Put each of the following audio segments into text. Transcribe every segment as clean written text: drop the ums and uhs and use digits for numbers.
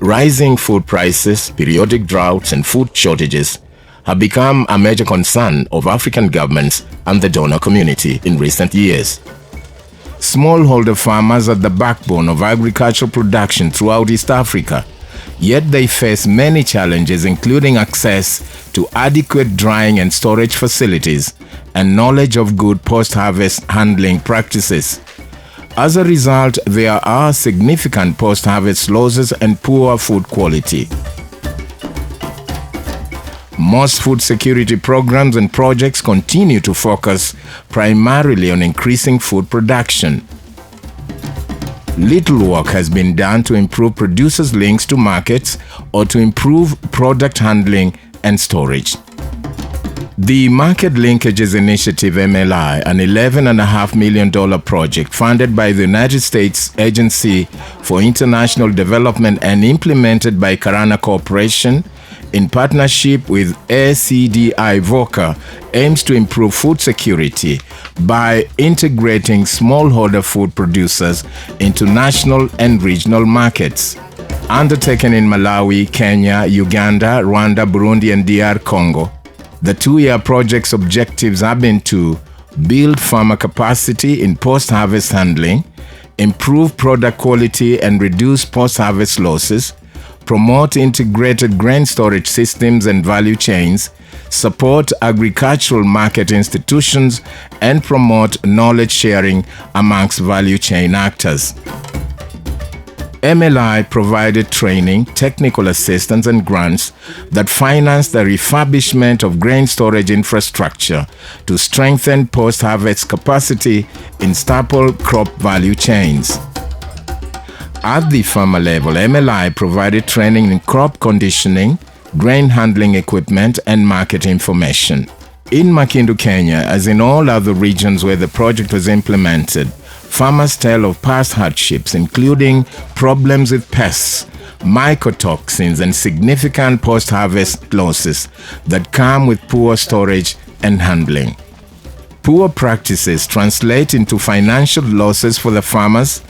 Rising food prices, periodic droughts, and food shortages have become a major concern of African governments and the donor community in recent years. Smallholder farmers are the backbone of agricultural production throughout East Africa, yet they face many challenges, including access to adequate drying and storage facilities and knowledge of good post-harvest handling practices. As a result, there are significant post-harvest losses and poor food quality. Most food security programs and projects continue to focus primarily on increasing food production. Little work has been done to improve producers' links to markets or to improve product handling and storage. The Market Linkages Initiative (MLI), an $11.5 million project funded by the United States Agency for International Development and implemented by Karana Corporation in partnership with ACDI VOCA, aims to improve food security by integrating smallholder food producers into national and regional markets. Undertaken in Malawi, Kenya, Uganda, Rwanda, Burundi, and DR Congo, the two-year project's objectives have been to build farmer capacity in post-harvest handling, improve product quality and reduce post-harvest losses, promote integrated grain storage systems and value chains, support agricultural market institutions, and promote knowledge sharing amongst value chain actors. MLI provided training, technical assistance, and grants that financed the refurbishment of grain storage infrastructure to strengthen post-harvest capacity in staple crop value chains. At the farmer level, MLI provided training in crop conditioning, grain handling equipment, and market information. In Makindu, Kenya, as in all other regions where the project was implemented, farmers tell of past hardships, including problems with pests, mycotoxins, and significant post-harvest losses that come with poor storage and handling. Poor practices translate into financial losses for the farmers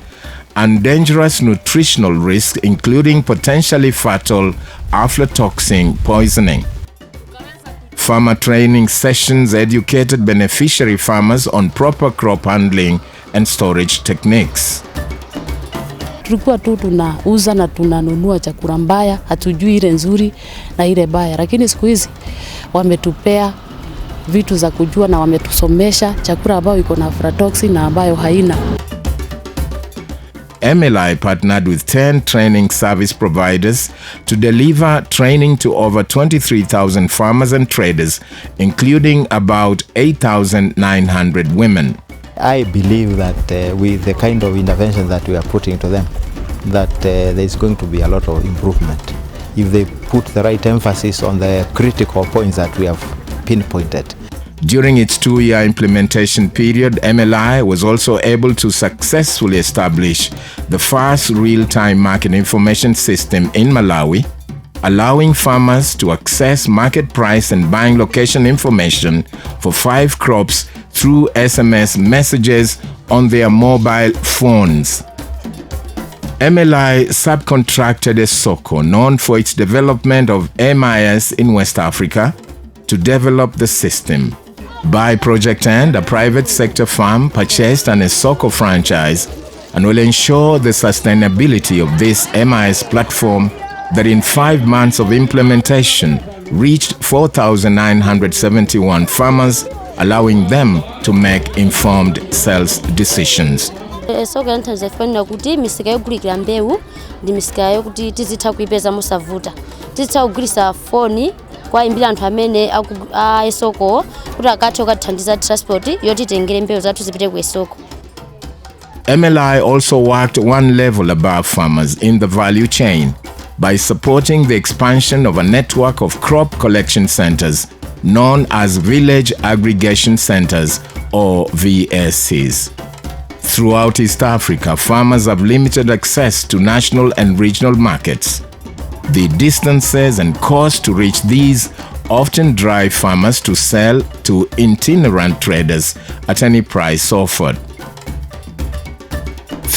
and dangerous nutritional risks, including potentially fatal aflatoxin poisoning. Farmer training sessions educated beneficiary farmers on proper crop handling and storage techniques. Tulikuwa tu tunauza na tunanunua chakula mbaya, hatujui ile nzuri na ile baya, lakini siku hizi wametupea vitu za kujua na wametusomesha chakula ambayo iko na aflatoxin na ambayo haina. MLI partnered with 10 training service providers to deliver training to over 23,000 farmers and traders, including about 8,900 women. I believe that with the kind of intervention that we are putting to them, that there is going to be a lot of improvement if they put the right emphasis on the critical points that we have pinpointed. During its two-year implementation period, MLI was also able to successfully establish the first real-time market information system in Malawi, allowing farmers to access market price and buying location information for 5 crops through SMS messages on their mobile phones. MLI subcontracted Esoko, known for its development of MIS in West Africa, to develop the system. By project end, a private sector firm purchased an Esoko franchise and will ensure the sustainability of this MIS platform that in 5 months of implementation reached 4,971 farmers, allowing them to make informed sales decisions. Esoko ntanzefanya kuti misika yogulira mbewu ndi misika yokuti tizitha kuipeza musavuta. Tizitha kugulisa foni kwa imbira anthu amene a Esoko kuti akathe okathandiza transport yoti tengere mbewu zathu zipite ku Esoko. MLI also worked one level above farmers in the value chain by supporting the expansion of a network of crop collection centers known as Village Aggregation Centers or VACs. Throughout East Africa, farmers have limited access to national and regional markets. The distances and cost to reach these often drive farmers to sell to itinerant traders at any price offered.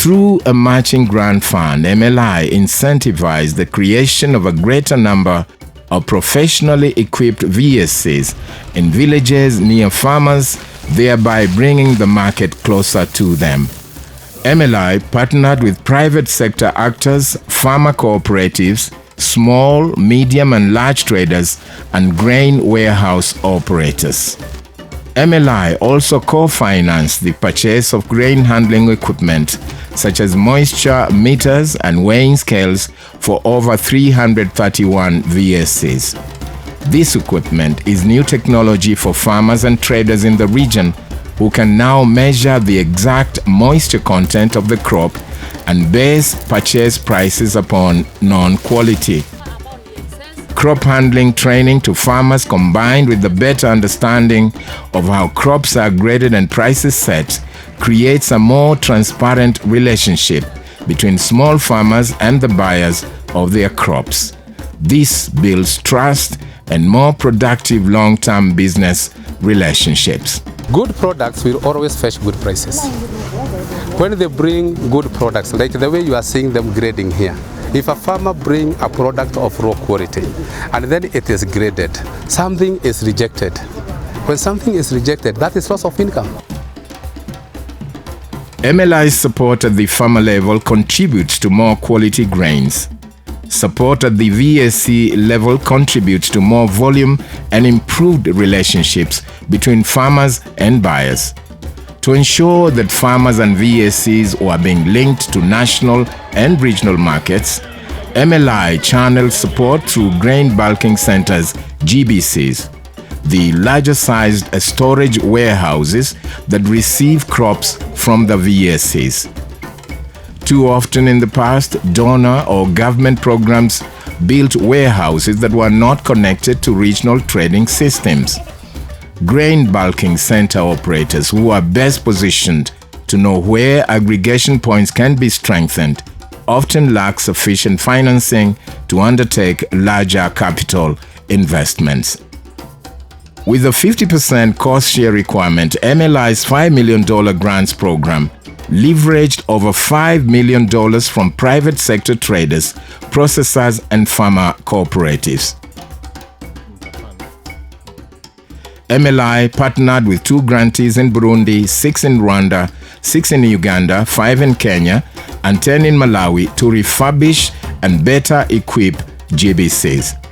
Through a matching grant fund, MLI incentivized the creation of a greater number of professionally equipped VSCs in villages near farmers, thereby bringing the market closer to them. MLI partnered with private sector actors, farmer cooperatives, small, medium and large traders, and grain warehouse operators. MLI also co-financed the purchase of grain handling equipment such as moisture meters and weighing scales for over 331 VSCs. This equipment is new technology for farmers and traders in the region who can now measure the exact moisture content of the crop and base purchase prices upon non-quality. Crop handling training to farmers combined with the better understanding of how crops are graded and prices set creates a more transparent relationship between small farmers and the buyers of their crops. This builds trust and more productive long-term business relationships. Good products will always fetch good prices. When they bring good products, like the way you are seeing them grading here, if a farmer brings a product of raw quality and then it is graded, something is rejected. When something is rejected, that is loss of income. MLI's support at the farmer level contributes to more quality grains. Support at the VSC level contributes to more volume and improved relationships between farmers and buyers. To ensure that farmers and VSCs are being linked to national and regional markets, MLI channels support through grain bulking centers, GBCs, the larger-sized storage warehouses that receive crops from the VSCs. Too often in the past, donor or government programs built warehouses that were not connected to regional trading systems. Grain bulking center operators who are best positioned to know where aggregation points can be strengthened often lack sufficient financing to undertake larger capital investments. With a 50% cost share requirement, MLI's $5 million grants program leveraged over $5 million from private sector traders, processors, and farmer cooperatives. MLI partnered with 2 grantees in Burundi, 6 in Rwanda, 6 in Uganda, 5 in Kenya, and 10 in Malawi to refurbish and better equip GBCs.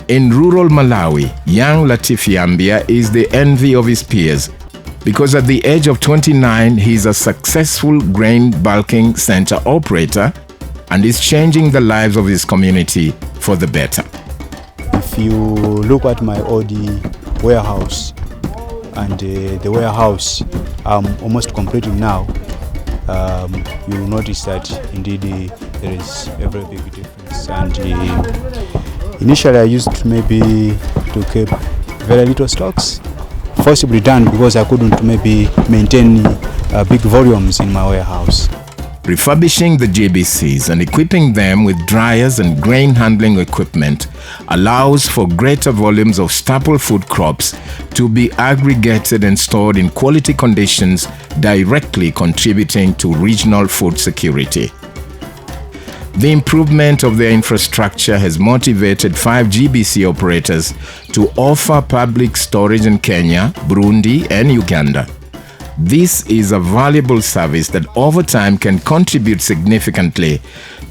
In rural Malawi, young Latif Yambia is the envy of his peers because at the age of 29, he is a successful grain bulking center operator and is changing the lives of his community for the better. If you look at my old warehouse and the warehouse I'm almost completing now, you will notice that indeed there is a very big difference. And initially I used maybe to keep very little stocks, forcibly done because I couldn't maybe maintain big volumes in my warehouse. Refurbishing the GBCs and equipping them with dryers and grain handling equipment allows for greater volumes of staple food crops to be aggregated and stored in quality conditions, directly contributing to regional food security. The improvement of their infrastructure has motivated 5 GBC operators to offer public storage in Kenya, Burundi, and Uganda. This is a valuable service that over time can contribute significantly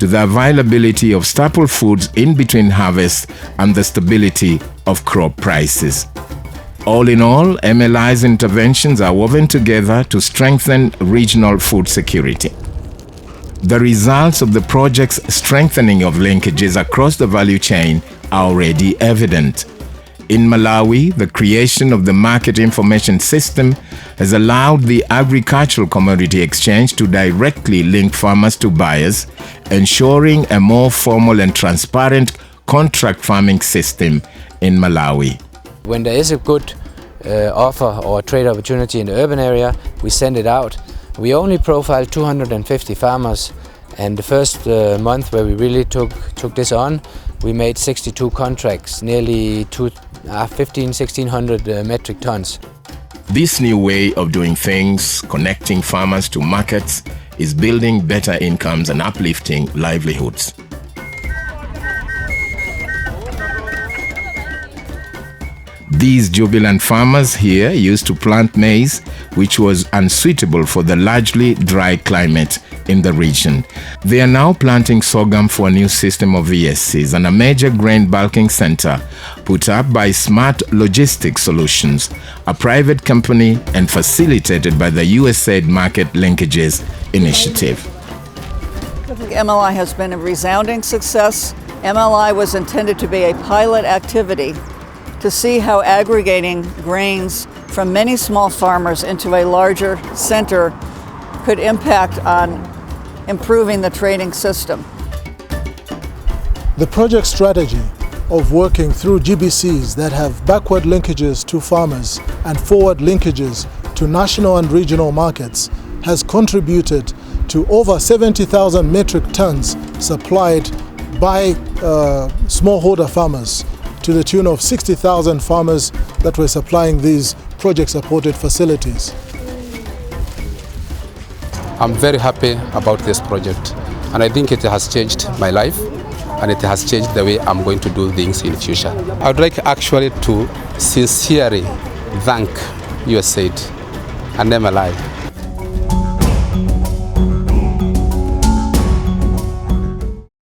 to the availability of staple foods in between harvests and the stability of crop prices. All in all, MLI's interventions are woven together to strengthen regional food security. The results of the project's strengthening of linkages across the value chain are already evident. In Malawi, the creation of the Market Information System has allowed the Agricultural Commodity Exchange to directly link farmers to buyers, ensuring a more formal and transparent contract farming system in Malawi. When there is a good offer or trade opportunity in the urban area, we send it out. We only profiled 250 farmers, and the first month where we really took this on, we made 62 contracts, nearly 1,600 metric tons. This new way of doing things, connecting farmers to markets, is building better incomes and uplifting livelihoods. These jubilant farmers here used to plant maize, which was unsuitable for the largely dry climate in the region. They are now planting sorghum for a new system of VSCs and a major grain bulking center put up by Smart Logistics Solutions, a private company and facilitated by the USAID Market Linkages initiative. MLI has been a resounding success. MLI was intended to be a pilot activity to see how aggregating grains from many small farmers into a larger center could impact on improving the trading system. The project strategy of working through GBCs that have backward linkages to farmers and forward linkages to national and regional markets has contributed to over 70,000 metric tons supplied by smallholder farmers, to the tune of 60,000 farmers that were supplying these project-supported facilities. I'm very happy about this project, and I think it has changed my life and it has changed the way I'm going to do things in the future. I would like actually to sincerely thank USAID and MLI